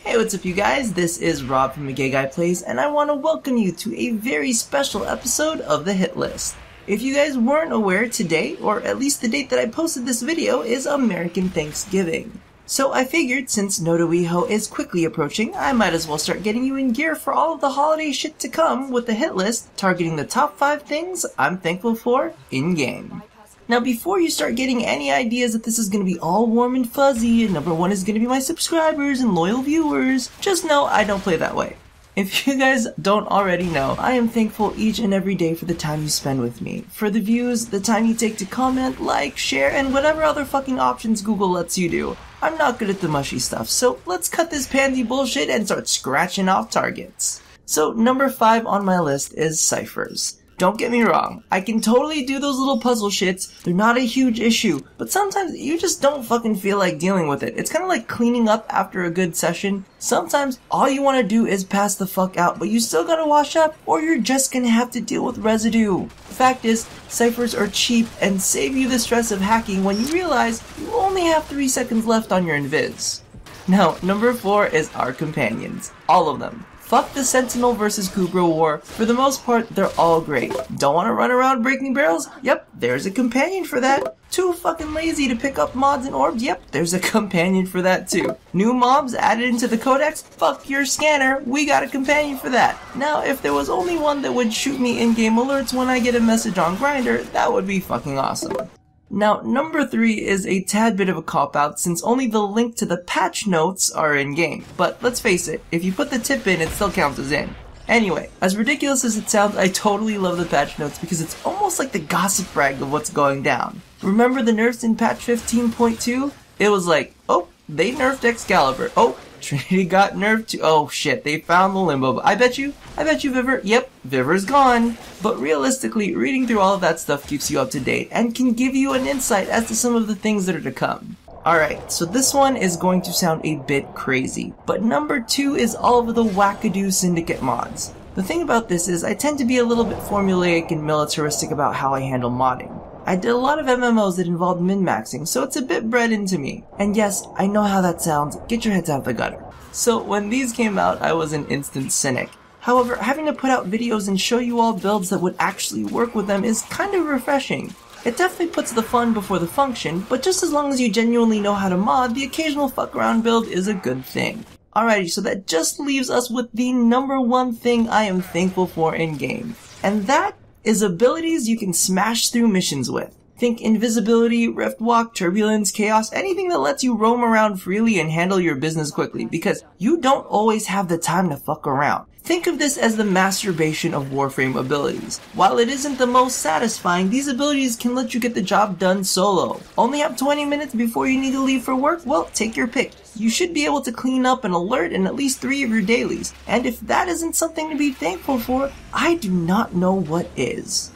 Hey, what's up you guys? This is Rob from The Gay Guy Plays, and I want to welcome you to a very special episode of the Hit List. If you guys weren't aware, today, or at least the date that I posted this video, is American Thanksgiving. So I figured since Nodoweho is quickly approaching, I might as well start getting you in gear for all of the holiday shit to come with the hit list targeting the top 5 things I'm thankful for in-game. Now before you start getting any ideas that this is going to be all warm and fuzzy and number 1 is going to be my subscribers and loyal viewers, just know I don't play that way. If you guys don't already know, I am thankful each and every day for the time you spend with me. For the views, the time you take to comment, like, share, and whatever other fucking options Google lets you do. I'm not good at the mushy stuff, so let's cut this pansy bullshit and start scratching off targets. So number 5 on my list is ciphers. Don't get me wrong, I can totally do those little puzzle shits, they're not a huge issue, but sometimes you just don't fucking feel like dealing with it. It's kind of like cleaning up after a good session. Sometimes all you want to do is pass the fuck out, but you still gotta wash up, or you're just gonna have to deal with residue. The fact is, ciphers are cheap and save you the stress of hacking when you realize you only have 3 seconds left on your invis. Now, number 4 is our companions. All of them. Fuck the Sentinel versus Kubra war. For the most part, they're all great. Don't want to run around breaking barrels? Yep, there's a companion for that. Too fucking lazy to pick up mods and orbs? Yep, there's a companion for that too. New mobs added into the codex? Fuck your scanner, we got a companion for that. Now, if there was only one that would shoot me in-game alerts when I get a message on Grindr, that would be fucking awesome. Now, number 3 is a tad bit of a cop-out since only the link to the patch notes are in-game. But let's face it, if you put the tip in, it still counts as in. Anyway, as ridiculous as it sounds, I totally love the patch notes because it's almost like the gossip rag of what's going down. Remember the nerfs in patch 15.2? It was like, oh, they nerfed Excalibur. Oh, Trinity got nerfed too. Oh shit, they found the Limbo. I bet you Vivor. Yep, Vivor's gone. But realistically, reading through all of that stuff keeps you up to date and can give you an insight as to some of the things that are to come. Alright, so this one is going to sound a bit crazy, but number 2 is all of the wackadoo syndicate mods. The thing about this is I tend to be a little bit formulaic and militaristic about how I handle modding. I did a lot of MMOs that involved min-maxing, so it's a bit bred into me. And yes, I know how that sounds, get your heads out of the gutter. So when these came out, I was an instant cynic. However, having to put out videos and show you all builds that would actually work with them is kind of refreshing. It definitely puts the fun before the function, but just as long as you genuinely know how to mod, the occasional fuck around build is a good thing. Alrighty, so that just leaves us with the number 1 thing I am thankful for in-game. And that is abilities you can smash through missions with. Think invisibility, rift walk, turbulence, chaos, anything that lets you roam around freely and handle your business quickly, because you don't always have the time to fuck around. Think of this as the masturbation of Warframe abilities. While it isn't the most satisfying, these abilities can let you get the job done solo. Only have 20 minutes before you need to leave for work? Well, take your pick. You should be able to clean up an alert in at least 3 of your dailies. And if that isn't something to be thankful for, I do not know what is.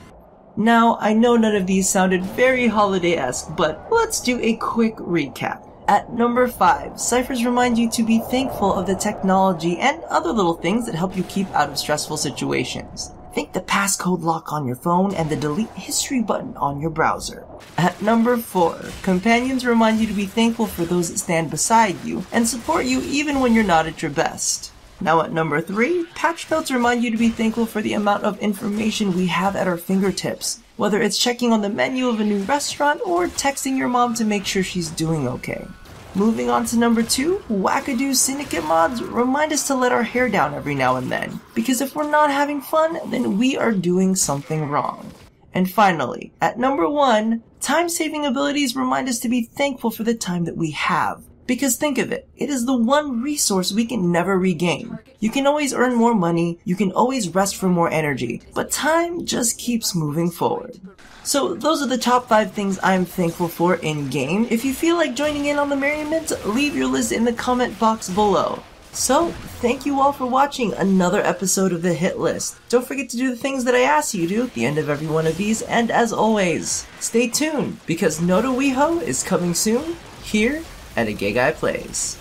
Now, I know none of these sounded very holiday-esque, but let's do a quick recap. At number 5, ciphers remind you to be thankful of the technology and other little things that help you keep out of stressful situations. Think the passcode lock on your phone and the delete history button on your browser. At number 4, companions remind you to be thankful for those that stand beside you and support you even when you're not at your best. Now at number 3, patch notes remind you to be thankful for the amount of information we have at our fingertips, whether it's checking on the menu of a new restaurant or texting your mom to make sure she's doing okay. Moving on to number 2, wackadoo syndicate mods remind us to let our hair down every now and then, because if we're not having fun, then we are doing something wrong. And finally, at number 1, time-saving abilities remind us to be thankful for the time that we have. Because think of it, it is the one resource we can never regain. You can always earn more money, you can always rest for more energy, but time just keeps moving forward. So those are the top 5 things I'm thankful for in-game. If you feel like joining in on the merriment, leave your list in the comment box below. So, thank you all for watching another episode of the Hit List. Don't forget to do the things that I ask you to do at the end of every one of these, and as always, stay tuned, because Nodoweho is coming soon, here at A Gay Guy Plays.